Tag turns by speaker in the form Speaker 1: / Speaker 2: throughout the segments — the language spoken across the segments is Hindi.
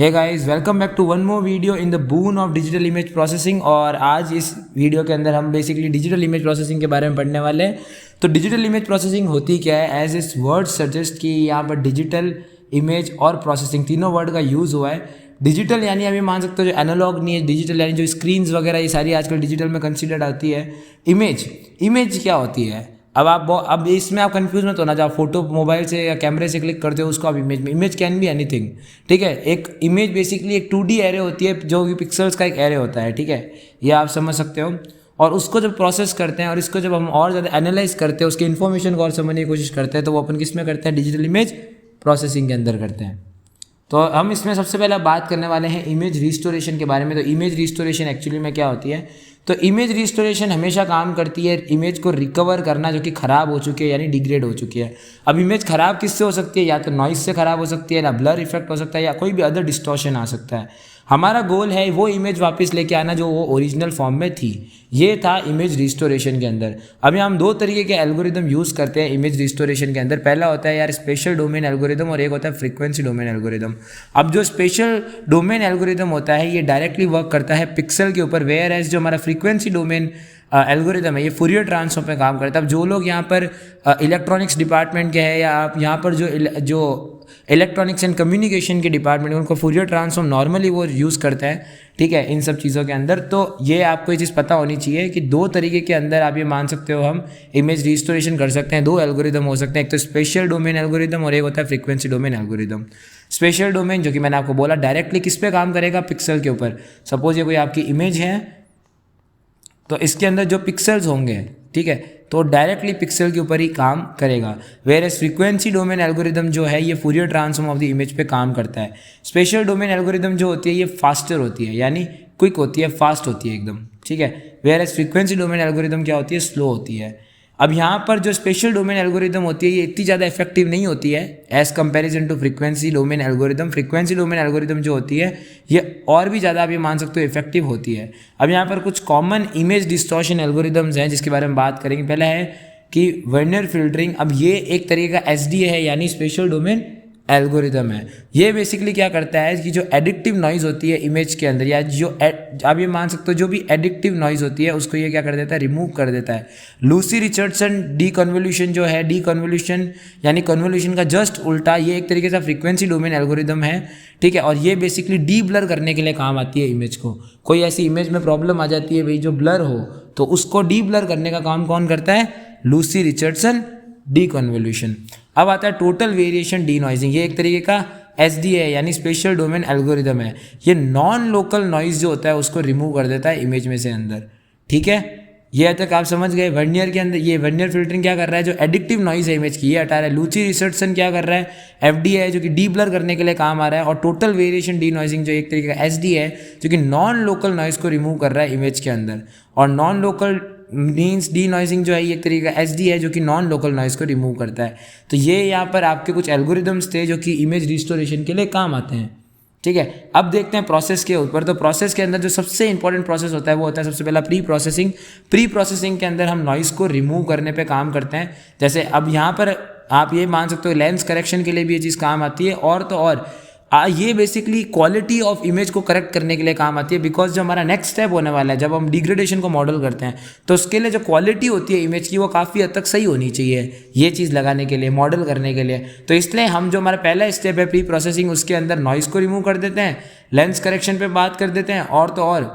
Speaker 1: Hey guys, welcome back to one more video in the boon of digital image processing. और आज इस वीडियो के अंदर हम बेसिकली डिजिटल इमेज प्रोसेसिंग के बारे में पढ़ने वाले हैं। तो डिजिटल इमेज प्रोसेसिंग होती क्या है? एज इस वर्ड सजेस्ट कि यहाँ पर डिजिटल इमेज और प्रोसेसिंग तीनों वर्ड का यूज़ हुआ है। डिजिटल यानी अभी मान सकते हो जो एनालॉग नहीं है, डिजिटल यानी जो स्क्रीन्स वगैरह ये सारी आजकल डिजिटल में कंसिडर्ड आती है। इमेज क्या होती है? अब इसमें आप कंफ्यूज मत होना। जब आप फोटो मोबाइल से या कैमरे से क्लिक करते हो उसको आप इमेज कैन बी एनीथिंग। ठीक है, एक इमेज बेसिकली एक 2D एरे होती है जो कि पिक्सल्स का एक एरे होता है। ठीक है, ये आप समझ सकते हो। और उसको जब प्रोसेस करते हैं और इसको जब हम और ज़्यादा एनालाइज करते हैं, उसकी इन्फॉर्मेशन को और समझने की कोशिश करते हैं, तो वो अपन किस में करते हैं? डिजिटल इमेज प्रोसेसिंग के अंदर करते हैं। तो हम इसमें सबसे पहले बात करने वाले हैं इमेज रिस्टोरेशन के बारे में। तो इमेज रिस्टोरेशन एक्चुअली में क्या होती है? तो इमेज रिस्टोरेशन हमेशा काम करती है इमेज को रिकवर करना जो कि ख़राब हो चुकी है, यानी डिग्रेड हो चुकी है। अब इमेज ख़राब किससे हो सकती है? या तो नॉइस से ख़राब हो सकती है, या ब्लर इफेक्ट हो सकता है, या कोई भी अदर डिस्टॉर्शन आ सकता है। हमारा गोल है वो इमेज वापस लेके आना जो वो ओरिजिनल फॉर्म में थी। ये था इमेज रिस्टोरेशन के अंदर। अभी हम दो तरीके के एल्गोरिदम यूज़ करते हैं इमेज रिस्टोरेशन के अंदर। पहला होता है यार स्पेशल डोमेन एल्गोरिदम और एक होता है फ्रीक्वेंसी डोमेन एल्गोरिदम। अब जो स्पेशल डोमेन एल्गोरिदम होता है ये डायरेक्टली वर्क करता है पिक्सल के ऊपर, वेयर एज जो हमारा फ्रीक्वेंसी डोमेन एल्गोरिदम है ये फूरियर ट्रांसफॉर्म पे काम करता है। अब जो लोग यहाँ पर इलेक्ट्रॉनिक्स डिपार्टमेंट के हैं या आप यहाँ पर जो इलेक्ट्रॉनिक्स एंड कम्युनिकेशन के डिपार्टमेंट उनको फूरियर ट्रांसफॉर्म नॉर्मली वो यूज़ करते हैं। ठीक है, इन सब चीज़ों के अंदर। तो ये आपको ये चीज़ पता होनी चाहिए कि दो तरीके के अंदर आप ये मान सकते हो हम इमेज रिस्टोरेशन कर सकते हैं। दो एल्गोरिदम हो सकते हैं, एक तो स्पेशल डोमेन एल्गोरिदम और एक होता है frequency domain algorithm. Special domain जो कि मैंने आपको बोला डायरेक्टली किस पे काम करेगा? पिक्सल के ऊपर। सपोज ये कोई आपकी इमेज है तो इसके अंदर जो पिक्सल्स होंगे, ठीक है, तो डायरेक्टली पिक्सल के ऊपर ही काम करेगा। Whereas frequency domain algorithm जो है ये Fourier transform of the image पे काम करता है। स्पेशल डोमेन एल्गोरिदम जो होती है ये फास्टर होती है, यानी क्विक होती है, फास्ट होती है एकदम। ठीक है, whereas frequency domain algorithm क्या होती है? स्लो होती है। अब यहाँ पर जो स्पेशल डोमेन एल्गोरिदम होती है ये इतनी ज़्यादा इफेक्टिव नहीं होती है as comparison to frequency domain algorithm. Frequency domain algorithm जो होती है ये और भी ज़्यादा आप ये मान सकते हो इफेक्टिव होती है। अब यहाँ पर कुछ कॉमन इमेज डिस्टॉर्शन एल्गोरिदम्स हैं जिसके बारे में बात करेंगे। पहला है कि वर्नियर फिल्टरिंग। अब ये एक तरीके का SDA है, यानी स्पेशल डोमेन एल्गोरिदम है। ये बेसिकली क्या करता है कि जो एडिक्टिव नॉइज़ होती है इमेज के अंदर, या जो आप ये मान सकते हो जो भी एडिक्टिव नॉइज़ होती है उसको ये क्या कर देता है? रिमूव कर देता है। लूसी रिचर्डसन डीकन्वोल्यूशन जो है, डीकन्वोल्यूशन यानी कन्वोल्यूशन का जस्ट उल्टा, ये एक तरीके से फ्रीक्वेंसी डोमेन एल्गोरिदम है। ठीक है, और ये बेसिकली डी ब्लर करने के लिए काम आती है इमेज को। कोई ऐसी इमेज में प्रॉब्लम आ जाती है भाई जो ब्लर हो, तो उसको डी ब्लर करने का काम कौन करता है? Lucy Richardson deconvolution. अब आता है टोटल वेरिएशन डीनॉइजिंग। ये एक तरीके का SDA है, यानी स्पेशल डोमेन एल्गोरिदम है। ये नॉन लोकल नॉइज जो होता है उसको रिमूव कर देता है इमेज में से अंदर। ठीक है, ये तक आप समझ गए। वर्नियर के अंदर ये वर्नियर फिल्टरिंग क्या कर रहा है? जो एडिक्टिव नॉइज है इमेज की ये हटा रहा है। लूसी रिचर्डसन क्या कर रहा है? FDA है जो कि डी ब्लर करने के लिए काम आ रहा है। और टोटल वेरिएशन डीनॉइजिंग जो एक तरीके का SDA है जो कि नॉन लोकल नॉइज को रिमूव कर रहा है इमेज के अंदर। और नॉन लोकल मीन्स डी नॉइजिंग जो है ये एक तरीके का SD है जो कि नॉन लोकल नॉइज को रिमूव करता है। तो ये यहाँ पर आपके कुछ एल्गोरिदम्स थे जो कि इमेज रिस्टोरेशन के लिए काम आते हैं। ठीक है, अब देखते हैं प्रोसेस के ऊपर। तो प्रोसेस के अंदर जो सबसे इंपॉर्टेंट प्रोसेस होता है वो होता है सबसे पहला प्री प्रोसेसिंग। प्री प्रोसेसिंग के अंदर हम नॉइज़ को रिमूव करने पे काम करते हैं। जैसे अब यहाँ पर आप ये मान सकते हो लेंस करेक्शन के लिए भी ये चीज़ काम आती है। और तो और ये बेसिकली क्वालिटी ऑफ इमेज को करेक्ट करने के लिए काम आती है। बिकॉज जो हमारा नेक्स्ट स्टेप होने वाला है जब हम डिग्रेडेशन को मॉडल करते हैं तो उसके लिए जो क्वालिटी होती है इमेज की वो काफ़ी हद तक सही होनी चाहिए ये चीज़ लगाने के लिए, मॉडल करने के लिए। तो इसलिए हम जो हमारा पहला स्टेप है प्री प्रोसेसिंग उसके अंदर नॉइज़ को रिमूव कर देते हैं, लेंस करेक्शन पे बात कर देते हैं, और तो और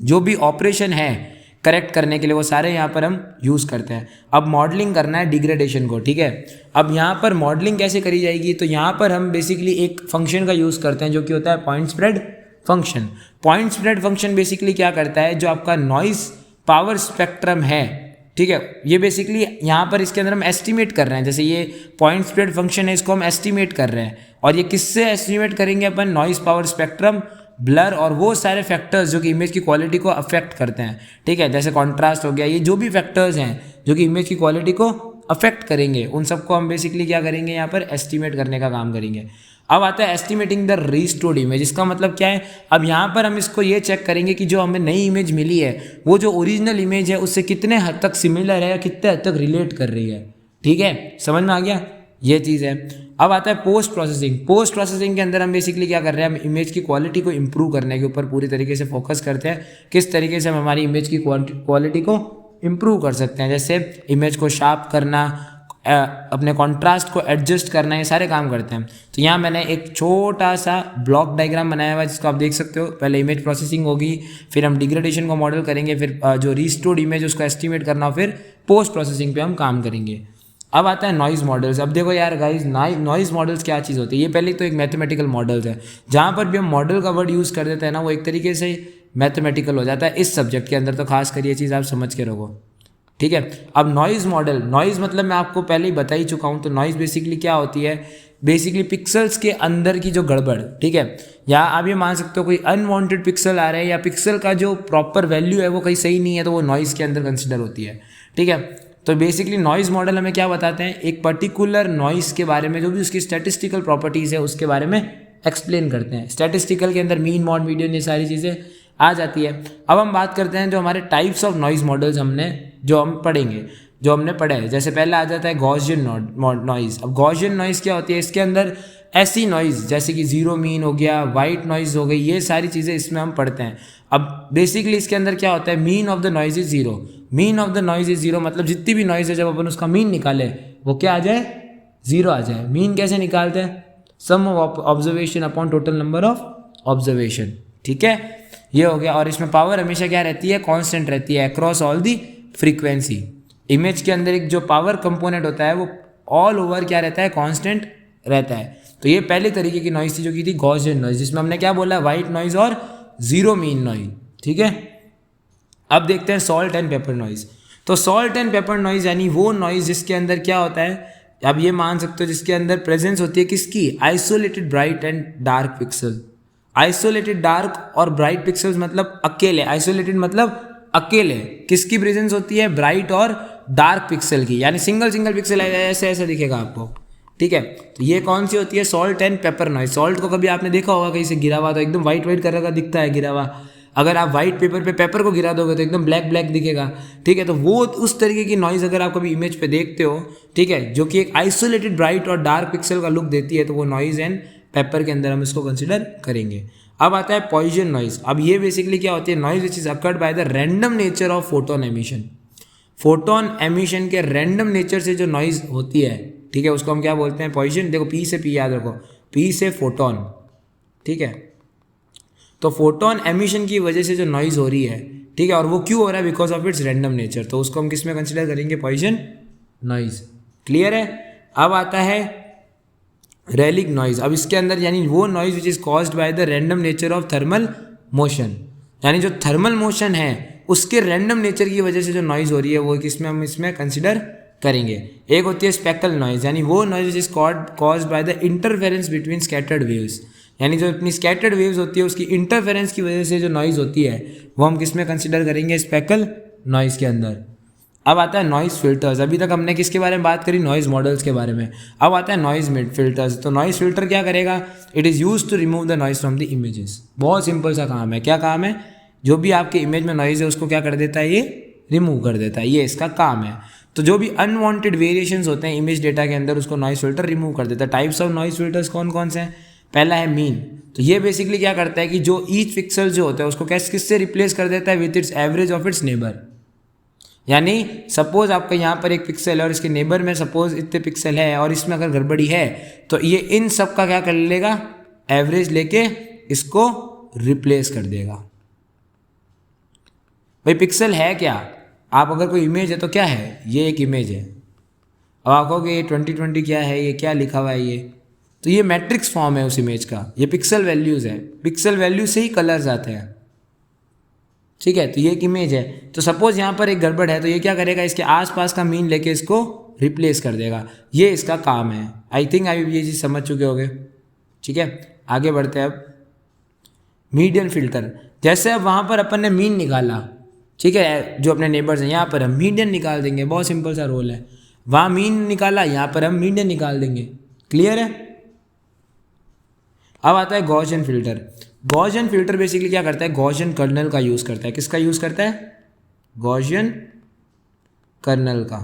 Speaker 1: जो भी ऑपरेशन है करेक्ट करने के लिए वो सारे यहाँ पर हम यूज़ करते हैं। अब मॉडलिंग करना है डिग्रेडेशन को। ठीक है, अब यहाँ पर मॉडलिंग कैसे करी जाएगी? तो यहाँ पर हम बेसिकली एक फंक्शन का यूज़ करते हैं जो कि होता है point spread function. Point spread function basically क्या करता है? जो आपका नॉइज़ पावर स्पेक्ट्रम है, ठीक है, ये बेसिकली यहाँ पर इसके अंदर हम एस्टिमेट कर रहे हैं। जैसे ये पॉइंट स्प्रेड फंक्शन है इसको हम एस्टिमेट कर रहे हैं। और ये किससे एस्टिमेट करेंगे अपन? नॉइज़ पावर स्पेक्ट्रम, ब्लर और वो सारे फैक्टर्स जो कि इमेज की क्वालिटी को अफेक्ट करते हैं। ठीक है, जैसे कॉन्ट्रास्ट हो गया, ये जो भी फैक्टर्स हैं जो कि इमेज की क्वालिटी को अफेक्ट करेंगे उन सबको हम बेसिकली क्या करेंगे? यहाँ पर एस्टिमेट करने का काम करेंगे। अब आता है एस्टिमेटिंग द रिस्टोर्ड इमेज। इसका मतलब क्या है? अब यहाँ पर हम इसको ये चेक करेंगे कि जो हमें नई इमेज मिली है वो जो ओरिजिनल इमेज है उससे कितने हद तक सिमिलर है या कितने हद तक रिलेट कर रही है। ठीक है, समझ में आ गया? ये चीज़ है। अब आता है पोस्ट प्रोसेसिंग। पोस्ट प्रोसेसिंग के अंदर हम बेसिकली क्या कर रहे हैं, हम इमेज की क्वालिटी को इंप्रूव करने के ऊपर पूरी तरीके से फोकस करते हैं, किस तरीके से हम हमारी इमेज की क्वालिटी को इंप्रूव कर सकते हैं। जैसे इमेज को शार्प करना, अपने कॉन्ट्रास्ट को एडजस्ट करना, ये सारे काम करते हैं। तो यहाँ मैंने एक छोटा सा ब्लॉक डायग्राम बनाया हुआ है जिसको आप देख सकते हो। पहले इमेज प्रोसेसिंग होगी, फिर हम डिग्रेडेशन को मॉडल करेंगे, फिर जो रिस्टोर्ड इमेज उसको एस्टिमेट करना, फिर पोस्ट प्रोसेसिंग पे हम काम करेंगे। अब आता है नॉइज़ मॉडल्स। अब देखो यार गाइस, नॉइज़ मॉडल्स क्या चीज़ होती है। ये पहले तो एक मैथमेटिकल मॉडल्स है, जहाँ पर भी हम मॉडल का वर्ड यूज़ कर देते हैं ना, वो एक तरीके से मैथमेटिकल हो जाता है इस सब्जेक्ट के अंदर। तो खास कर ये चीज़ आप समझ के रखो, ठीक है। अब नॉइज़ मॉडल, नॉइज़ मतलब मैं आपको पहले ही बता ही चुका हूँ। तो नॉइज़ बेसिकली क्या होती है, बेसिकली पिक्सल्स के अंदर की जो गड़बड़, ठीक है। या आप ये मान सकते हो कोई अनवांटेड पिक्सल आ रहे हैं, या पिक्सल का जो प्रॉपर वैल्यू है वो कहीं सही नहीं है, तो वो नॉइज़ के अंदर कंसिडर होती है, ठीक है। तो बेसिकली नॉइज़ मॉडल हमें क्या बताते हैं, एक पर्टिकुलर नॉइज़ के बारे में, जो भी उसकी स्टैटिस्टिकल प्रॉपर्टीज़ है उसके बारे में एक्सप्लेन करते हैं। स्टैटिस्टिकल के अंदर मीन, मॉड, मीडियन, ये सारी चीज़ें आ जाती है। अब हम बात करते हैं जो हमारे टाइप्स ऑफ नॉइज़ मॉडल्स जो हम पढ़ेंगे, जो हमने पढ़ा है। जैसे पहले आ जाता है गॉसियन नॉइज़। अब गॉसियन नॉइज़ क्या होती है, इसके अंदर ऐसी नॉइज़ जैसे कि जीरो मीन हो गया, वाइट नॉइज़ हो गई, ये सारी चीज़ें इसमें हम पढ़ते हैं। अब बेसिकली इसके अंदर क्या होता है, mean of the noise is zero. Mean of the noise is zero मतलब जितनी भी नॉइज़ है, जब अपन उसका मीन निकाले वो क्या आ जाए, जीरो आ जाए। मीन कैसे निकालते हैं, sum of observation upon total number of observation, ठीक है, ये हो गया। और इसमें पावर हमेशा क्या रहती है, कांस्टेंट रहती है across all the frequency. Image के अंदर एक जो पावर कंपोनेंट होता है वो ऑल ओवर क्या रहता है, कांस्टेंट रहता है। तो ये पहले तरीके की नॉइज़ थी जो की थी गॉसियन नॉइज़, जिसमें हमने क्या बोला, वाइट नॉइज़ और जीरो मीन नॉइज़, ठीक है। अब देखते हैं सॉल्ट एंड पेपर नॉइज़। तो सॉल्ट एंड पेपर नॉइज़ यानी वो नॉइज़ जिसके अंदर क्या होता है, अब ये मान सकते हो जिसके अंदर प्रेजेंस होती है किसकी, isolated bright and dark pixel. Isolated dark और ब्राइट पिक्सल्स मतलब अकेले, आइसोलेटेड मतलब अकेले, किसकी प्रेजेंस होती है, ब्राइट और डार्क पिक्सल की, यानी सिंगल सिंगल पिक्सल ऐसे ऐसे दिखेगा आपको, ठीक है। तो ये कौन सी होती है, salt and paper noise. Salt को कभी आपने देखा होगा कहीं से गिरा हुआ, तो एकदम वाइट वाइट कलर का दिखता है गिरा हुआ। अगर आप वाइट पेपर पे पेपर को गिरा दोगे तो एकदम ब्लैक ब्लैक दिखेगा, ठीक है। तो वो उस तरीके की नॉइज़ अगर आप कभी इमेज पे देखते हो, ठीक है, जो कि एक आइसोलेटेड ब्राइट और डार्क पिक्सल का लुक देती है, तो वो नॉइज़ एंड पेपर के अंदर हम इसको कंसिडर करेंगे। अब आता है पॉइजन नॉइज़। अब ये बेसिकली क्या होती है, noise which is occurred by the random nature of photon emission. Photon emission के रैंडम नेचर से जो नॉइज़ होती है, ठीक है, उसको हम क्या बोलते हैं, पॉइजन। देखो पी से पी याद रखो, पी से फोटोन, ठीक है। तो फोटोन एमिशन की वजह से जो नॉइज़ हो रही है, ठीक है, और वो क्यों हो रहा है, because of its random nature, तो उसको हम किस में कंसिडर करेंगे, पॉइजन नॉइज़, क्लियर है। अब आता है रेलिक नॉइज़। अब इसके अंदर यानी वो noise which is caused by the random nature of thermal motion, यानी जो थर्मल मोशन है उसके रैंडम नेचर की वजह से जो नॉइज़ हो रही है वो किसमें हम इसमें कंसिडर करेंगे। एक होती है स्पेकल नॉइज़, यानी वो noise which is caused by the interference between scattered waves, यानी जो अपनी स्कैटर्ड वेव्स होती है उसकी इंटरफेरेंस की वजह से जो नॉइज़ होती है वो हम किस में कंसिडर करेंगे, स्पेकल नॉइज़ के अंदर। अब आता है नॉइज़ फिल्टर्स। अभी तक हमने किसके बारे में बात करी, नॉइज़ मॉडल्स के बारे में। अब आता है नॉइज़ फिल्टर्स। तो नॉइज़ फिल्टर क्या करेगा, it is use to remove the noise from the images. बहुत सिंपल सा काम है। क्या काम है, जो भी आपके इमेज में नॉइज़ है उसको क्या कर देता है, ये रिमूव कर देता है, ये इसका काम है। तो जो भी अनवांटेड वेरिएशंस होते हैं इमेज डेटा के अंदर उसको नॉइज़ फिल्टर रिमूव कर देता है। टाइप्स ऑफ नॉइज़ फिल्टर्स कौन कौन से हैं, पहला है मीन। तो ये बेसिकली क्या करता है कि जो ईच पिक्सल जो होता है उसको किससे रिप्लेस कर देता है, with its average of its neighbour. यानी सपोज आपका यहाँ पर एक पिक्सल है और इसके नेबर में सपोज इतने पिक्सल है, और इसमें अगर गड़बड़ी है तो ये इन सब का क्या कर लेगा, एवरेज लेके इसको रिप्लेस कर देगा। भाई पिक्सल है क्या, आप अगर कोई इमेज है तो क्या है, ये एक इमेज है। अब आप कहोगे ये 2020 क्या है, ये क्या लिखा हुआ है, ये तो ये मैट्रिक्स फॉर्म है उस इमेज का, ये पिक्सल वैल्यूज़ है, पिक्सल वैल्यू से ही कलर्स आते हैं, ठीक है। तो ये एक इमेज है। तो सपोज यहाँ पर एक गड़बड़ है तो ये क्या करेगा, इसके आसपास का मीन लेके इसको रिप्लेस कर देगा, ये इसका काम है। आई थिंक आप ये चीज़ समझ चुके होंगे, ठीक है। आगे बढ़ते हैं। अब मीडियन फिल्टर, जैसे अब वहाँ पर अपन ने मीन निकाला, ठीक है, जो अपने नेबर्स हैं, यहाँ पर हम मीडियन निकाल देंगे, बहुत सिंपल सा रोल है। वहाँ मीन निकाला, यहाँ पर हम मीडियन निकाल देंगे, क्लियर है। अब आता है Gaussian filter. Gaussian filter basically क्या करता है, गॉसियन कर्नल का यूज़ करता है। किसका यूज़ करता है, गॉसियन कर्नल का।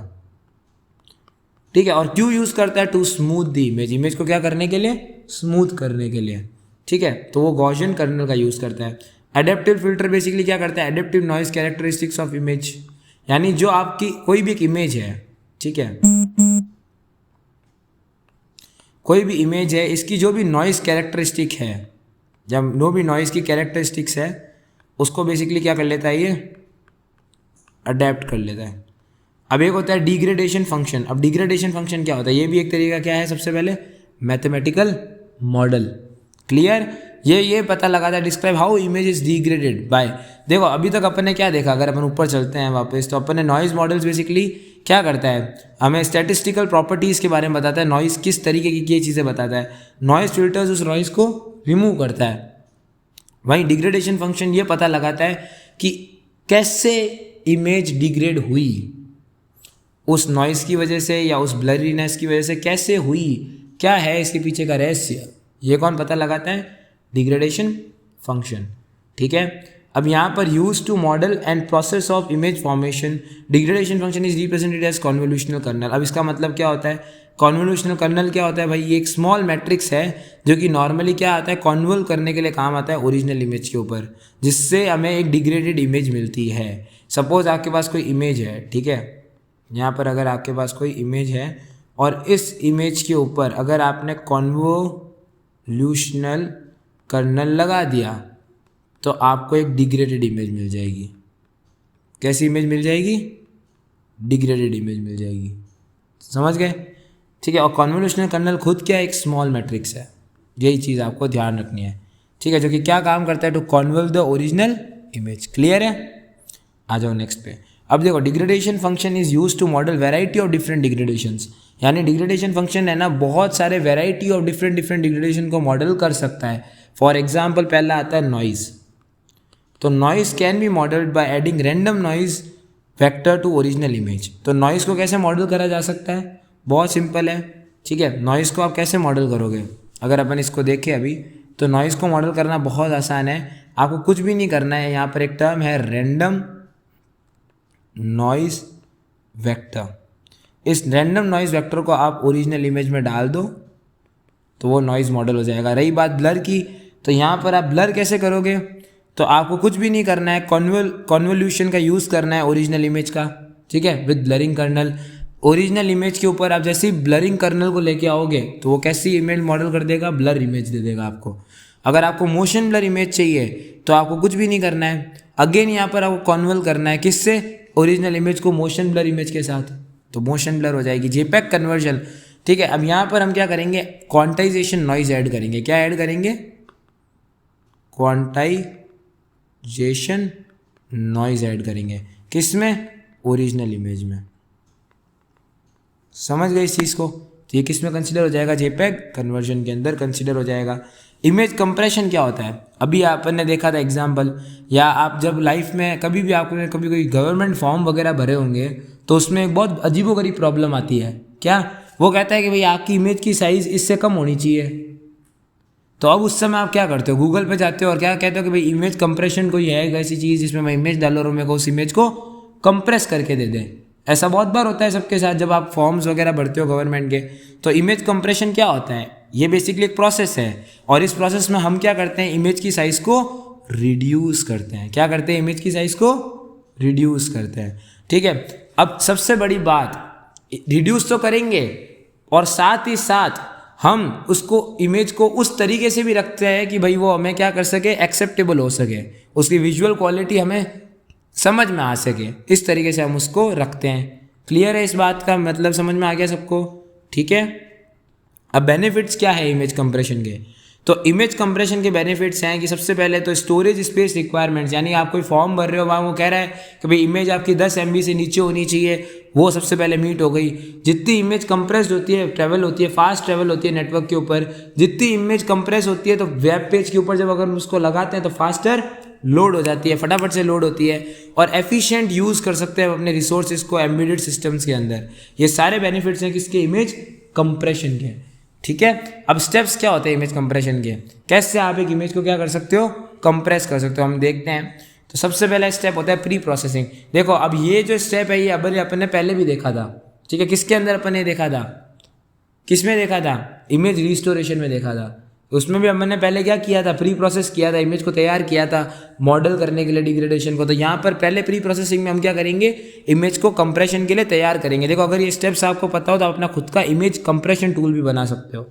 Speaker 1: ठीक है। और क्यों यूज़ करता है? To smooth the image, image को क्या करने के लिए? स्मूथ करने के लिए, ठीक है। तो वो गॉसियन कर्नल का यूज़ करता है। एडेप्टिव फिल्टर बेसिकली क्या करता है? Adaptive noise characteristics of image, यानी जो आपकी कोई भी एक इमेज है, ठीक है, कोई भी इमेज है, इसकी जो भी नॉइज कैरेक्टरिस्टिक है, जब जो भी नॉइज की कैरेक्टरिस्टिक्स है उसको बेसिकली क्या कर लेता है? ये अडेप्ट कर लेता है। अब एक होता है डिग्रेडेशन फंक्शन। अब डिग्रेडेशन फंक्शन क्या होता है? ये भी एक तरीका क्या है? सबसे पहले मैथमेटिकल मॉडल। क्लियर? ये पता लगाता है, describe how image is degraded by. देखो अभी तक अपन ने क्या देखा, अगर अपन ऊपर चलते हैं वापस, तो अपन ने नॉइज मॉडल्स बेसिकली क्या करता है? हमें स्टैटिस्टिकल प्रॉपर्टीज़ के बारे में बताता है, नॉइज किस तरीके की ये चीज़ें बताता है। नॉइज फिल्टर्स उस नॉइज को रिमूव करता है। वहीं डिग्रेडेशन फंक्शन ये पता लगाता है कि कैसे इमेज डिग्रेड हुई, उस नॉइज़ की वजह से या उस ब्लरीनेस की वजह से कैसे हुई, क्या है इसके पीछे का रहस्य, ये कौन पता लगाता है? डिग्रेडेशन फंक्शन, ठीक है। अब यहाँ पर use to model and process of image formation, degradation function is represented as convolutional kernel. अब इसका मतलब क्या होता है? कॉन्वोल्यूशनल कर्नल क्या होता है भाई? ये एक स्मॉल मैट्रिक्स है जो कि नॉर्मली क्या आता है? कॉन्वोल्व करने के लिए काम आता है ओरिजिनल इमेज के ऊपर, जिससे हमें एक डिग्रेडेड इमेज मिलती है। सपोज आपके पास कोई इमेज है, ठीक है, यहाँ पर अगर आपके पास कोई इमेज है और इस इमेज के ऊपर अगर आपने कॉन्वोल्यूशनल कर्नल लगा दिया तो आपको एक डिग्रेडेड इमेज मिल जाएगी। कैसी इमेज मिल जाएगी? डिग्रेडेड इमेज मिल जाएगी। समझ गए? ठीक है। और कॉन्वोल्यूशनल कर्नल खुद क्या है? एक स्मॉल मैट्रिक्स है। यही चीज़ आपको ध्यान रखनी है, ठीक है, जो कि क्या काम करता है? To convolve the original image. Clear है? आ जाओ नेक्स्ट पे। अब देखो degradation function is use to model variety of different degradations, यानी डिग्रेडेशन फंक्शन है ना, बहुत सारे वेराइटी ऑफ डिफरेंट डिग्रेडेशन को मॉडल कर सकता है। फॉर एग्जाम्पल पहला आता है नॉइज। तो noise can be modelled by adding random noise vector to original image. तो नॉइज को कैसे मॉडल करा जा सकता है? बहुत सिंपल है, ठीक है। नॉइज को आप कैसे मॉडल करोगे? अगर अपन इसको देखें अभी, तो नॉइज को मॉडल करना बहुत आसान है। आपको कुछ भी नहीं करना है। यहाँ पर एक टर्म है रैंडम नॉइज वेक्टर। इस रैंडम नॉइज वेक्टर को आप ओरिजिनल इमेज में डाल दो तो वो नॉइज मॉडल हो जाएगा। रही बात ब्लर की, तो यहाँ पर आप ब्लर कैसे करोगे? तो आपको कुछ भी नहीं करना है, कॉन्वोल्यूशन का यूज़ करना है ओरिजिनल इमेज का, ठीक है, with blurring kernel. Original image के ऊपर आप जैसे ही ब्लरिंग कर्नल को लेके आओगे तो वो कैसी इमेज मॉडल कर देगा? ब्लर इमेज दे देगा आपको। अगर आपको मोशन ब्लर इमेज चाहिए तो आपको कुछ भी नहीं करना है, अगेन यहाँ पर आपको कॉन्वोल्व करना है, किससे? ओरिजिनल इमेज को मोशन ब्लर इमेज के साथ, तो मोशन ब्लर हो जाएगी, जेपेग कन्वर्जन, ठीक है। अब यहाँ पर हम क्या करेंगे? क्वांटाइजेशन नॉइज ऐड करेंगे। क्या ऐड करेंगे? क्वांटाइजेशन नॉइज ऐड करेंगे। किसमें? ओरिजिनल इमेज में। समझ गए इस चीज़ को? तो ये किस में कंसिडर हो जाएगा? जेपेग कन्वर्जन के अंदर कंसिडर हो जाएगा। इमेज कंप्रेशन क्या होता है? अभी आपने ने देखा था एग्जाम्पल, या आप जब लाइफ में कभी भी आपने कभी कोई गवर्नमेंट फॉर्म वगैरह भरे होंगे तो उसमें एक बहुत अजीबोगरीब प्रॉब्लम आती है। क्या? वो कहता है कि भाई आपकी इमेज की साइज़ इससे कम होनी चाहिए। तो अब उस समय आप क्या करते हो? गूगल पे जाते हो और क्या कहते हो कि भाई इमेज कंप्रेशन कोई है ऐसी चीज़ जिसमें मैं इमेज डाल रहा हूँ, मेरे को उस इमेज को कंप्रेस करके दे दें। ऐसा बहुत बार होता है सबके साथ जब आप फॉर्म्स वगैरह भरते हो गवर्नमेंट के। तो इमेज कंप्रेशन क्या होता है? ये बेसिकली एक प्रोसेस है और इस प्रोसेस में हम क्या करते हैं? इमेज की साइज़ को रिड्यूस करते हैं। क्या करते हैं? इमेज की साइज़ को रिड्यूस करते हैं, ठीक है। अब सबसे बड़ी बात, रिड्यूस तो करेंगे और साथ ही साथ हम उसको इमेज को उस तरीके से भी रखते हैं कि भाई वो हमें क्या कर सके? एक्सेप्टेबल हो सके, उसकी विजुअल क्वालिटी हमें समझ में आ सके, इस तरीके से हम उसको रखते हैं। क्लियर है? इस बात का मतलब समझ में आ गया सबको? ठीक है। अब बेनिफिट्स क्या है इमेज कंप्रेशन के? तो इमेज कंप्रेशन के बेनिफिट्स हैं कि सबसे पहले तो स्टोरेज स्पेस रिक्वायरमेंट्स, यानी आप कोई फॉर्म भर रहे हो वहाँ वो कह रहा है कि भाई इमेज आपकी 10 MB से नीचे होनी चाहिए, वो सबसे पहले मीट हो गई। जितनी इमेज कंप्रेस्ड होती है, ट्रैवल होती है, फास्ट ट्रैवल होती है नेटवर्क के ऊपर, जितनी इमेज कंप्रेस होती है तो वेब पेज के ऊपर जब अगर हम उसको लगाते हैं तो फास्टर लोड हो जाती है, फटाफट से लोड होती है और एफिशिएंट यूज़ कर सकते हैं अपने रिसोर्सेज को एम्बेडेड सिस्टम्स के अंदर। ये सारे बेनिफिट्स हैं किसके? इमेज कंप्रेशन के, ठीक है। अब स्टेप्स क्या होते हैं इमेज कंप्रेशन के? कैसे आप एक इमेज को क्या कर सकते हो? कंप्रेस कर सकते हो, हम देखते हैं। तो सबसे पहला स्टेप होता है प्री प्रोसेसिंग। देखो अब ये जो स्टेप है ये अपन ने पहले भी देखा था, ठीक है, किसके अंदर अपन ने देखा था, किस में देखा था, इमेज रिस्टोरेशन में देखा था। उसमें भी हमने पहले क्या किया था, प्री प्रोसेस किया था, इमेज को तैयार किया था मॉडल करने के लिए डिग्रेडेशन को। तो यहाँ पर पहले प्री प्रोसेसिंग में हम क्या करेंगे, इमेज को कंप्रेशन के लिए तैयार करेंगे। देखो अगर ये स्टेप्स आपको पता हो तो आप अपना खुद का इमेज कंप्रेशन टूल भी बना सकते हो।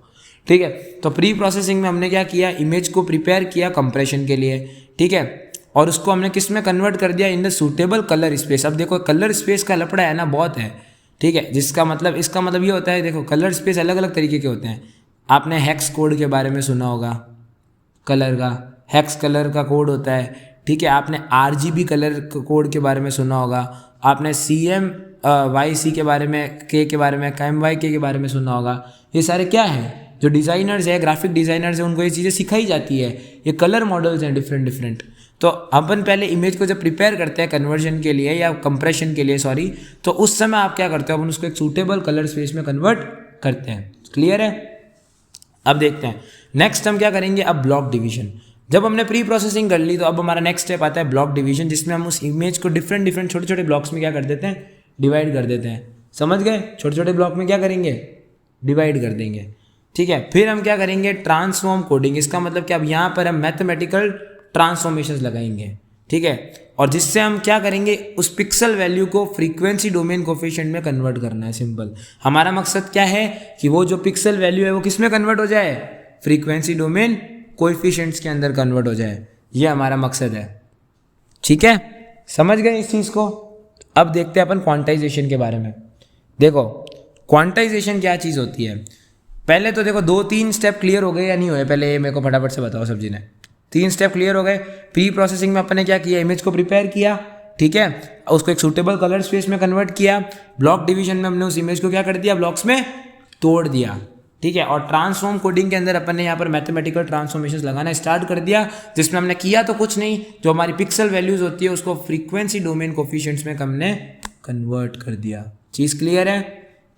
Speaker 1: ठीक है, तो प्री प्रोसेसिंग में हमने क्या किया, इमेज को प्रिपेयर किया कंप्रेशन के लिए। ठीक है, और उसको हमने किस में कन्वर्ट कर दिया, in the suitable colour space. अब देखो कलर स्पेस का लफड़ा है ना, बहुत है। ठीक है, जिसका मतलब, इसका मतलब ये होता है, देखो कलर स्पेस अलग अलग तरीके के होते हैं। आपने हेक्स कोड के बारे में सुना होगा, कलर का, हेक्स कलर का कोड होता है। ठीक है, आपने RGB कलर कोड के बारे में सुना होगा, आपने CMYC के बारे में, के बारे में, KMYK के बारे में सुना होगा। ये सारे क्या है, जो डिज़ाइनर्स है, ग्राफिक डिज़ाइनर्स हैं, उनको ये चीज़ें सिखाई जाती है। ये कलर मॉडल्स हैं डिफरेंट डिफरेंट। तो अपन पहले इमेज को जब प्रिपेयर करते हैं कन्वर्जन के लिए या कंप्रेशन के लिए, सॉरी, तो उस समय आप क्या करते हो, अपन उसको एक सूटेबल कलर स्पेस में कन्वर्ट करते हैं। क्लियर है? अब देखते हैं नेक्स्ट हम क्या करेंगे। अब ब्लॉक डिवीजन, जब हमने प्री प्रोसेसिंग कर ली तो अब हमारा नेक्स्ट स्टेप आता है ब्लॉक डिवीजन, जिसमें हम उस इमेज को डिफरेंट डिफरेंट छोटे छोटे ब्लॉक्स में क्या कर देते हैं, डिवाइड कर देते हैं। समझ गए? छोटे छोटे ब्लॉक में क्या करेंगे, डिवाइड कर देंगे। ठीक है, फिर हम क्या करेंगे, ट्रांसफॉर्म कोडिंग। इसका मतलब कि अब यहाँ पर हम मैथमेटिकल ट्रांसफॉर्मेशन लगाएंगे। ठीक है, और जिससे हम क्या करेंगे, उस पिक्सल वैल्यू को फ्रीक्वेंसी डोमेन कोफिशिएंट में कन्वर्ट करना है। सिंपल, हमारा मकसद क्या है कि वो जो पिक्सल वैल्यू है वो किस में कन्वर्ट हो जाए, फ्रीक्वेंसी डोमेन कोएफिशिएंट्स के अंदर कन्वर्ट हो जाए। ये हमारा मकसद है। ठीक है, समझ गए इस चीज़ को? अब देखते हैं अपन क्वांटाइजेशन के बारे में। देखो क्वांटाइजेशन क्या चीज़ होती है। पहले तो देखो 2-3 स्टेप क्लियर हो गए या नहीं हुए, पहले मेरे को फटाफट से बताओ सब्जी ने। 3 स्टेप क्लियर हो गए। प्री प्रोसेसिंग में अपन ने क्या किया, इमेज को प्रिपेयर किया। ठीक है, उसको एक सूटेबल कलर स्पेस में कन्वर्ट किया। ब्लॉक डिवीजन में हमने उस इमेज को क्या कर दिया, ब्लॉक्स में तोड़ दिया। ठीक है, और ट्रांसफॉर्म कोडिंग के अंदर अपन ने यहाँ पर मैथमेटिकल ट्रांसफॉर्मेशन लगाना स्टार्ट कर दिया, जिसमें हमने किया तो कुछ नहीं, जो हमारी पिक्सल वैल्यूज होती है उसको फ्रीक्वेंसी डोमेन कोफिशिएंट्स में हमने कन्वर्ट कर दिया। चीज़ क्लियर है?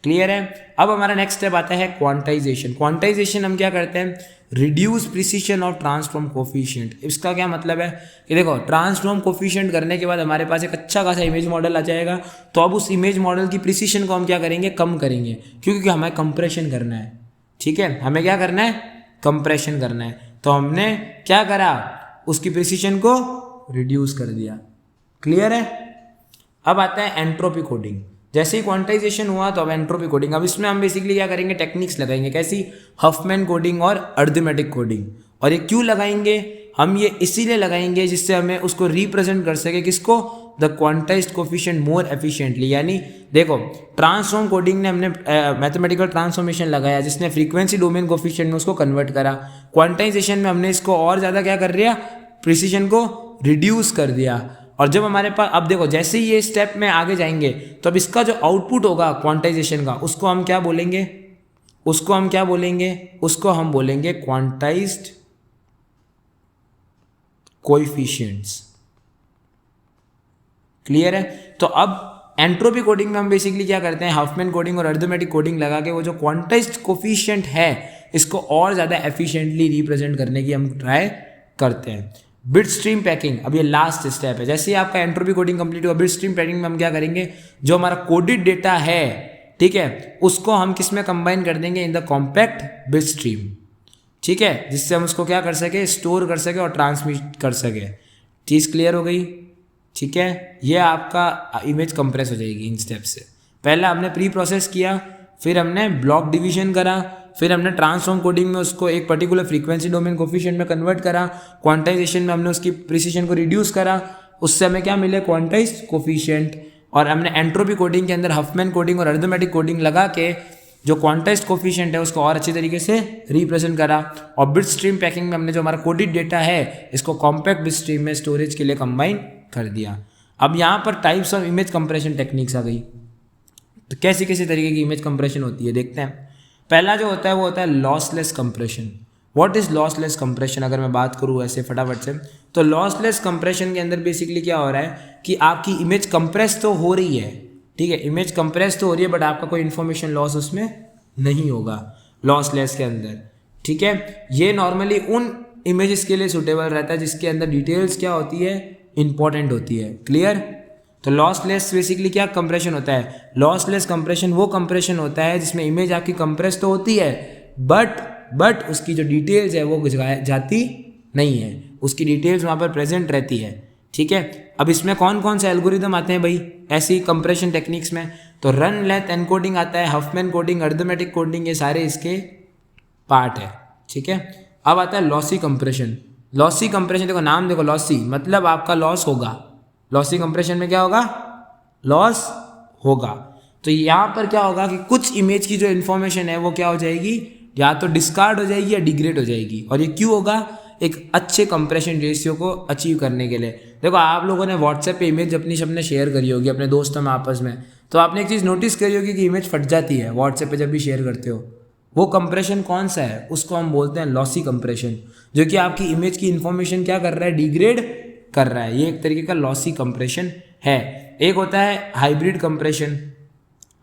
Speaker 1: क्लियर है। अब हमारा नेक्स्ट स्टेप आता है क्वांटाइजेशन। क्वांटाइजेशन हम क्या करते हैं, reduce precision of transform coefficient. इसका क्या मतलब है कि देखो ट्रांसफॉर्म कोफिशिएंट करने के बाद हमारे पास एक अच्छा खासा इमेज मॉडल आ जाएगा। तो अब उस इमेज मॉडल की प्रिसीशन को हम क्या करेंगे, कम करेंगे, क्योंकि हमें कंप्रेशन करना है। ठीक है, हमें क्या करना है, कंप्रेशन करना है। तो हमने क्या करा, उसकी प्रिसीशन को रिड्यूस कर दिया। क्लियर है? अब आता है एंट्रोपी कोडिंग। जैसे ही क्वांटाइजेशन हुआ तो अब एंट्रोपी कोडिंग। अब इसमें हम बेसिकली क्या करेंगे, टेक्निक्स लगाएंगे। कैसी? हफमैन कोडिंग और अर्थमेटिक कोडिंग। और ये क्यों लगाएंगे हम, ये इसीलिए लगाएंगे जिससे हमें उसको रिप्रेजेंट कर सके, किसको, the quantized coefficient more efficiently. यानी देखो ट्रांसफॉर्म कोडिंग ने हमने मैथमेटिकल ट्रांसफॉर्मेशन लगाया, जिसने फ्रीक्वेंसी डोमेन कोफिशिएंट में उसको कन्वर्ट करा। क्वांटाइजेशन में हमने इसको और ज़्यादा क्या कर दिया, प्रिसीजन को रिड्यूस कर दिया। और जब हमारे पास, अब देखो जैसे ही ये स्टेप में आगे जाएंगे तो अब इसका जो आउटपुट होगा क्वांटाइजेशन का, उसको हम क्या बोलेंगे, उसको हम क्या बोलेंगे, उसको हम बोलेंगे क्वांटाइज्ड कोएफिशिएंट्स। क्लियर है? तो अब एंट्रोपी कोडिंग में हम बेसिकली क्या करते हैं, हफमैन कोडिंग और अर्थमेटिक कोडिंग लगा के वो जो क्वांटाइज्ड कोफिशिएंट है इसको और ज़्यादा एफिशिएंटली रिप्रेजेंट करने की हम ट्राई करते हैं। बिट स्ट्रीम पैकिंग, अब ये लास्ट स्टेप है। जैसे ही आपका एंट्रोपी कोडिंग कंप्लीट हुआ, बिट स्ट्रीम पैकिंग में हम क्या करेंगे, जो हमारा कोडेड डेटा है, ठीक है, उसको हम किस में कंबाइन कर देंगे, in the compact bit stream. ठीक है, जिससे हम उसको क्या कर सके, स्टोर कर सके और ट्रांसमिट कर सके। चीज़ क्लियर हो गई? ठीक है, ये आपका इमेज कंप्रेस हो जाएगी इन स्टेप से। पहला हमने प्री प्रोसेस किया, फिर हमने ब्लॉक डिवीजन करा, फिर हमने ट्रांसफॉर्म कोडिंग में उसको एक पर्टिकुलर फ्रीक्वेंसी डोमेन कोफिशिएंट में कन्वर्ट करा, क्वांटाइजेशन में हमने उसकी प्रिसीजन को रिड्यूस करा, उससे हमें क्या मिले, क्वांटाइज्ड कोफिशिएंट। और हमने एंट्रोपी कोडिंग के अंदर हफमैन कोडिंग और अर्थमेटिक कोडिंग लगा के जो क्वांटाइज्ड कोफिशिएंट है उसको और अच्छी तरीके से रिप्रेजेंट करा। और बिट स्ट्रीम पैकिंग में हमने जो हमारा कोडेड डेटा है इसको कॉम्पैक्ट बिट स्ट्रीम में स्टोरेज के लिए कंबाइन कर दिया। अब यहाँ पर types of image compression techniques आ गई। तो कैसी कैसी तरीके की इमेज कंप्रेशन होती है देखते हैं। पहला जो होता है वो होता है lossless compression. What is lossless compression? अगर मैं बात करूँ ऐसे फटाफट से, तो लॉसलेस कंप्रेशन के अंदर बेसिकली क्या हो रहा है कि आपकी इमेज कंप्रेस तो हो रही है, ठीक है, इमेज कंप्रेस तो हो रही है, बट आपका कोई इन्फॉर्मेशन लॉस उसमें नहीं होगा लॉसलेस के अंदर। ठीक है, ये नॉर्मली उन इमेजेस के लिए सुटेबल रहता है जिसके अंदर डिटेल्स क्या होती है, इंपॉर्टेंट होती है। क्लियर? तो लॉसलेस बेसिकली क्या कंप्रेशन होता है? लॉसलेस कंप्रेशन वो कंप्रेशन होता है जिसमें इमेज आपकी कंप्रेस तो होती है बट उसकी जो डिटेल्स है वो जाती नहीं है, उसकी डिटेल्स वहाँ पर प्रेजेंट रहती है। ठीक है, अब इसमें कौन कौन से एल्गोरिदम आते हैं भाई ऐसी कंप्रेशन टेक्निक्स में? तो रन लेंथ एनकोडिंग आता है, हफमैन कोडिंग, अर्थमेटिक कोडिंग, ये सारे इसके पार्ट है। ठीक है, अब आता है लॉसी कंप्रेशन। लॉसी कंप्रेशन देखो, नाम देखो, लॉसी मतलब आपका लॉस होगा। लॉसी कंप्रेशन में क्या होगा? लॉस होगा। तो यहाँ पर क्या होगा कि कुछ इमेज की जो इन्फॉर्मेशन है वो क्या हो जाएगी, या तो डिस्कार्ड हो जाएगी या डिग्रेड हो जाएगी। और ये क्यों होगा? एक अच्छे कंप्रेशन रेशियो को अचीव करने के लिए। देखो आप लोगों ने व्हाट्सएप पे इमेज अपनी सबने शेयर करी होगी अपने दोस्तों में आपस में, तो आपने एक चीज़ नोटिस करी होगी कि इमेज फट जाती है व्हाट्सएप पे जब भी शेयर करते हो। वो कंप्रेशन कौन सा है? उसको हम बोलते हैं लॉसी कंप्रेशन, जो कि आपकी इमेज की इन्फॉर्मेशन क्या कर रहा है? डिग्रेड कर रहा है। ये एक तरीके का लॉसी कंप्रेशन है। एक होता है हाइब्रिड कंप्रेशन।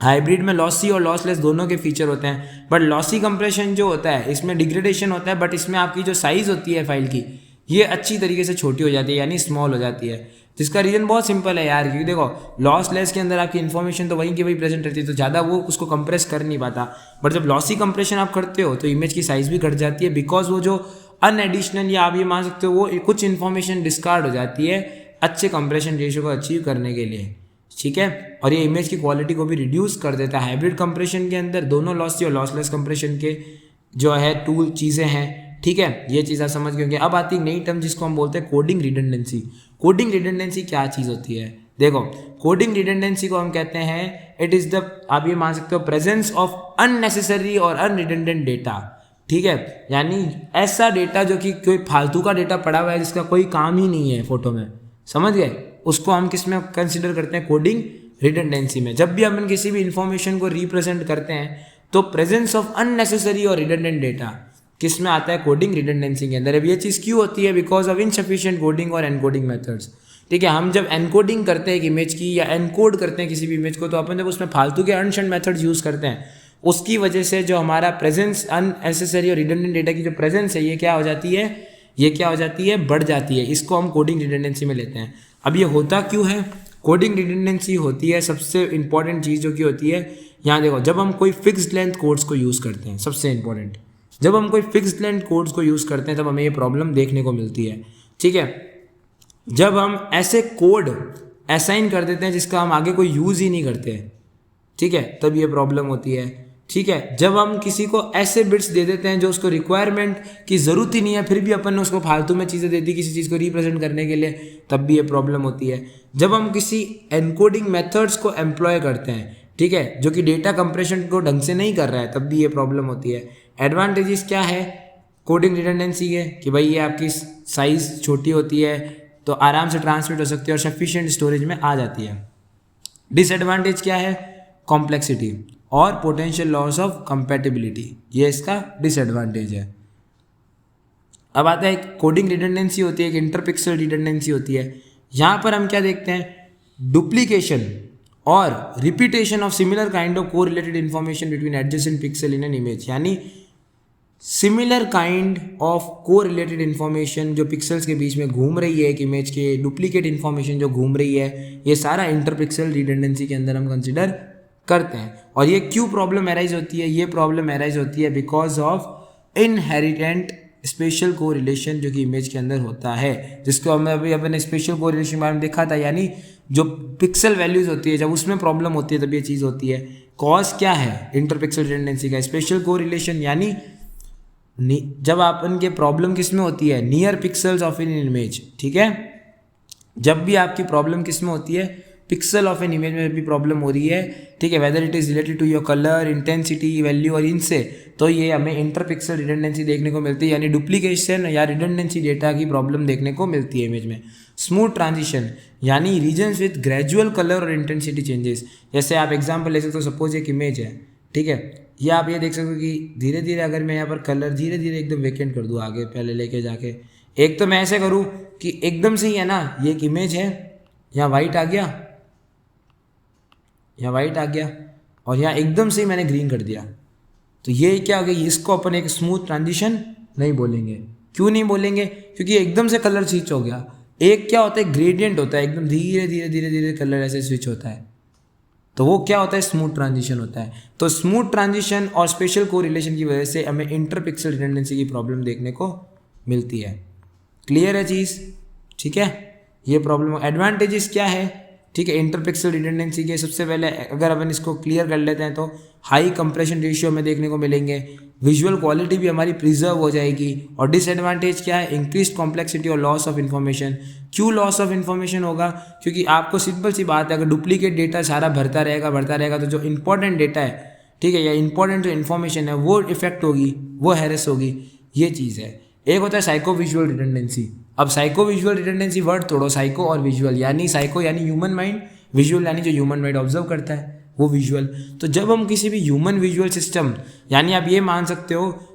Speaker 1: हाइब्रिड में लॉसी और लॉसलेस दोनों के फीचर होते हैं, बट लॉसी कंप्रेशन जो होता है इसमें डिग्रेडेशन होता है, बट इसमें आपकी जो साइज़ होती है फाइल की ये अच्छी तरीके से छोटी हो जाती है, यानी स्मॉल हो जाती है। जिसका रीज़न बहुत सिंपल है यार, क्योंकि देखो लॉसलेस के अंदर आपकी इन्फॉर्मेशन तो वहीं की वहीं प्रेजेंट रहती है, तो ज़्यादा वो उसको कंप्रेस कर नहीं पाता। बट जब लॉसी कंप्रेशन आप करते हो तो इमेज की साइज़ भी घट जाती है, बिकॉज वो जो अनएडिशनल या आप ये मान सकते हो वो कुछ इन्फॉर्मेशन डिस्कार्ड हो जाती है अच्छे कंप्रेशन रेशियो को अचीव करने के लिए। ठीक है, और ये इमेज की क्वालिटी को भी रिड्यूस कर देता है। हाइब्रिड कंप्रेशन के अंदर दोनों लॉसी और लॉसलेस कंप्रेशन के जो है टूल चीज़ें हैं। ठीक है, ये चीज़ आप समझ गए होंगे। अब आती है नई टर्म जिसको हम बोलते हैं कोडिंग रिडंडेंसी। कोडिंग रिडंडेंसी क्या चीज़ होती है? देखो कोडिंग रिडंडेंसी को हम कहते हैं इट इज़ द, आप ये मान सकते हो, प्रेजेंस ऑफ अननेसेसरी और अनरिडंडेंट डेटा। ठीक है, यानी ऐसा डेटा जो कि कोई फालतू का डेटा पड़ा हुआ है जिसका कोई काम ही नहीं है फोटो में, समझ गए? उसको हम किस में कंसिडर करते हैं? कोडिंग रिडंडेंसी में। जब भी हम किसी भी इंफॉर्मेशन को रिप्रेजेंट करते हैं तो प्रेजेंस ऑफ अननेसेसरी और रिडंडेंट डेटा किस में आता है? कोडिंग रिडंडेंसी के अंदर। अब ये चीज़ क्यों होती है? बिकॉज ऑफ इनसफिशिएंट कोडिंग और एनकोडिंग मेथड्स। ठीक है, हम जब एनकोडिंग करते हैं एक इमेज की या एनकोड करते हैं किसी भी इमेज को, तो अपन जब उसमें फालतू के अनशंट मेथड्स यूज़ करते हैं, उसकी वजह से जो हमारा प्रेजेंस अननेसेसरी और रिडंडेंट डेटा की जो प्रेजेंस है ये क्या हो जाती है? ये क्या हो जाती है? बढ़ जाती है। इसको हम कोडिंग रिडंडेंसी में लेते हैं। अब ये होता क्यों है? कोडिंग रिडंडेंसी होती है सबसे इंपॉर्टेंट चीज़ जो कि होती है, यहाँ देखो, जब हम कोई फिक्स्ड लेंथ कोड्स को यूज़ करते हैं, सबसे इंपॉर्टेंट, जब हम कोई फिक्स्ड लेंथ कोड्स को यूज़ करते हैं तब हमें ये प्रॉब्लम देखने को मिलती है। ठीक है, जब हम ऐसे कोड असाइन कर देते हैं जिसका हम आगे कोई यूज़ ही नहीं करते, ठीक है, तब ये प्रॉब्लम होती है। ठीक है, जब हम किसी को ऐसे बिट्स दे देते हैं जो उसको रिक्वायरमेंट की ज़रूरत ही नहीं है, फिर भी अपन ने उसको फालतू में चीज़ें दे दी किसी चीज़ को रिप्रेजेंट करने के लिए, तब भी ये प्रॉब्लम होती है। जब हम किसी एनकोडिंग मेथड्स को एम्प्लॉय करते हैं, ठीक है, जो कि डेटा कंप्रेशन को ढंग से नहीं कर रहा है, तब भी ये प्रॉब्लम होती है। एडवांटेजेस क्या है कोडिंग रिडंडेंसी के? कि भाई ये आपकी साइज़ छोटी होती है तो आराम से ट्रांसमिट हो सकती है और सफिशिएंट स्टोरेज में आ जाती है। डिसएडवांटेज क्या है? कॉम्प्लेक्सिटी और पोटेंशियल लॉस ऑफ कंपैटिबिलिटी, ये इसका डिसएडवांटेज है। अब आता है कोडिंग रिडंडेंसी होती है, एक इंटरपिक्सल रिडंडेंसी होती है। यहाँ पर हम क्या देखते हैं? डुप्लीकेशन और repetition of similar kind of correlated information between adjacent pixel in an image, यानी similar kind of correlated information जो पिक्सल्स के बीच में घूम रही है एक इमेज के, डुप्लीकेट इन्फॉर्मेशन जो घूम रही है, ये सारा इंटरपिक्सल रिडंडेंसी के अंदर हम कंसिडर करते हैं। और ये क्यों प्रॉब्लम एराइज होती है? ये प्रॉब्लम एराइज होती है बिकॉज ऑफ इनहेरिटेंट स्पेशल को रिलेशन जो कि इमेज के अंदर होता है, जिसको हमें अभी अपने स्पेशल को रिलेशन बारे में देखा था, यानी जो पिक्सल वैल्यूज होती है जब उसमें प्रॉब्लम होती है तब ये चीज़ होती है। कॉज क्या है इंटरपिक्सल रिडंडेंसी का? स्पेशल को रिलेशन, यानी जब अपन के प्रॉब्लम किस में होती है? Near pixels of an image. ठीक है, जब भी आपकी प्रॉब्लम किस में होती है? पिक्सल ऑफ एन इमेज में भी प्रॉब्लम हो रही है, ठीक है, whether it is related to your colour, intensity, value और इनसे, तो ये हमें इंटरपिक्सल रिडंडेंसी देखने को मिलती है, यानी डुप्लीकेशन या रिडंडेंसी डेटा की प्रॉब्लम देखने को मिलती है इमेज में। स्मूथ ट्रांजिशन, यानी रीजन्स विद ग्रेजुअल कलर और इंटेंसिटी चेंजेस। जैसे आप एग्जाम्पल ले सकते हो, सपोज एक इमेज है, ठीक है, या आप ये देख सकते हो कि धीरे धीरे अगर मैं यहाँ पर कलर धीरे धीरे एकदम वेकेंट कर दूँ आगे पहले लेके जाके, एक तो मैं ऐसे करूँ कि एकदम से ही है ना, ये एक इमेज है, यहाँ वाइट आ गया, यहाँ वाइट आ गया, और यहाँ एकदम से ही मैंने ग्रीन कर दिया, तो ये क्या हो गया? इसको अपन एक स्मूथ ट्रांजिशन नहीं बोलेंगे। क्यों नहीं बोलेंगे? क्योंकि एकदम से कलर स्विच हो गया। एक क्या होता है, ग्रेडियंट होता है, एकदम धीरे धीरे धीरे धीरे कलर ऐसे स्विच होता है, तो वो क्या होता है, स्मूथ ट्रांजिशन होता है। तो स्मूथ ट्रांजिशन और स्पेशल कोरिलेशन की वजह से हमें इंटरपिक्सल रिडंडेंसी की प्रॉब्लम देखने को मिलती है। क्लियर है चीज़, ठीक है, ये प्रॉब्लम। एडवांटेजेस क्या है, ठीक है, इंटरपिक्सल रिडंडेंसी के। सबसे पहले अगर अपन इसको क्लियर कर लेते हैं तो हाई कंप्रेशन रेशियो में देखने को मिलेंगे, विजुअल क्वालिटी भी हमारी प्रिजर्व हो जाएगी। और डिसएडवांटेज क्या है, इंक्रीज कॉम्प्लेक्सिटी और लॉस ऑफ इन्फॉर्मेशन। क्यों लॉस ऑफ इन्फॉर्मेशन होगा, क्योंकि आपको सिंपल सी बात है, अगर डुप्लीकेट डेटा सारा भरता रहेगा तो जो इंपॉर्टेंट डेटा है, ठीक है, या इंपॉर्टेंट जो इन्फॉर्मेशन है वो इफेक्ट होगी, वो हैरेस होगी, ये चीज़ है। एक होता है साइको विजुअल रिडंडेंसी। अब साइको विजुअल रिडंडेंसी वर्ड तोड़ो, साइको और विजुअल, यानी साइको यानी ह्यूमन माइंड, विजुअल यानी जो ह्यूमन माइंड ऑब्जर्व करता है वो विजुअल। तो जब हम किसी भी ह्यूमन विजुअल सिस्टम, यानी आप ये मान सकते हो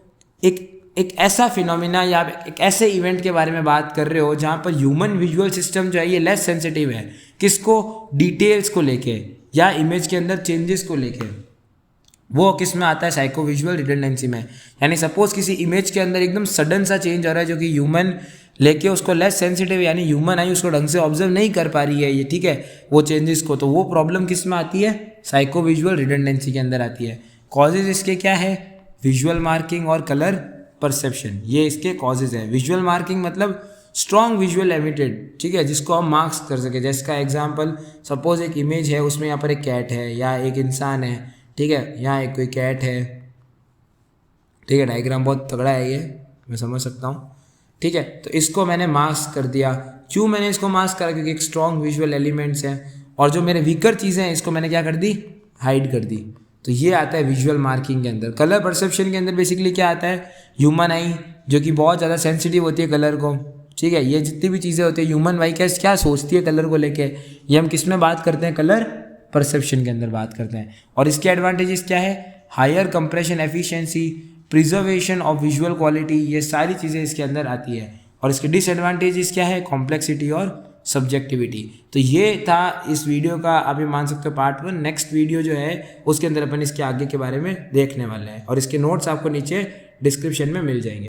Speaker 1: एक ऐसा फिनोमिना या एक ऐसे इवेंट के बारे में बात कर रहे हो जहाँ पर ह्यूमन विजुअल सिस्टम जो है ये लेस सेंसिटिव है, किसको, डिटेल्स को लेके या इमेज के अंदर चेंजेस को लेके। वो किस में आता है, साइको विजुअल रिडंडेंसी में। यानी सपोज किसी इमेज के अंदर एकदम सडन सा चेंज हो रहा है जो कि ह्यूमन लेके उसको लेस सेंसिटिव, यानी ह्यूमन आई उसको ढंग से ऑब्जर्व नहीं कर पा रही है ये, ठीक है, वो चेंजेस को, तो वो प्रॉब्लम किस में आती है, साइको विजुअल रिडंडेंसी के अंदर आती है। कॉजेज इसके क्या है, विजुअल मार्किंग और कलर परसेप्शन, ये इसके कॉजेज है। विजुअल मार्किंग मतलब स्ट्रॉन्ग विजुअल एमिटेड, ठीक है, जिसको हम मार्क्स कर सके। जैसे का एग्जाम्पल, सपोज एक इमेज है, उसमें यहाँ पर एक कैट है या एक इंसान है, ठीक है, यहाँ एक कोई कैट है, ठीक है, डायग्राम बहुत तगड़ा है ये, मैं समझ सकता हूँ, ठीक है। तो इसको मैंने मास्क कर दिया। क्यों मैंने इसको मास्क करा, क्योंकि एक स्ट्रॉन्ग विजुअल एलिमेंट्स हैं, और जो मेरे वीकर चीज़ें हैं इसको मैंने क्या कर दी, हाइड कर दी। तो ये आता है विजुअल मार्किंग के अंदर। कलर परसेप्शन के अंदर बेसिकली क्या आता है, ह्यूमन आई जो कि बहुत ज़्यादा सेंसिटिव होती है कलर को, ठीक है, ये जितनी भी चीज़ें होती है ह्यूमन आई क्या सोचती है कलर को लेके, ये हम किस में बात करते हैं, कलर परसेप्शन के अंदर बात करते हैं। और इसके एडवांटेजेस क्या है, higher compression efficiency, preservation of visual quality, ये सारी चीज़ें इसके अंदर आती है। और इसके डिसएडवांटेजेस क्या है, कॉम्प्लेक्सिटी और सब्जेक्टिविटी। तो ये था इस वीडियो का, आप ये मान सकते हो पार्ट 1। नेक्स्ट वीडियो जो है उसके अंदर अपन इसके आगे के बारे में देखने वाले हैं, और इसके नोट्स आपको नीचे डिस्क्रिप्शन में मिल जाएंगे।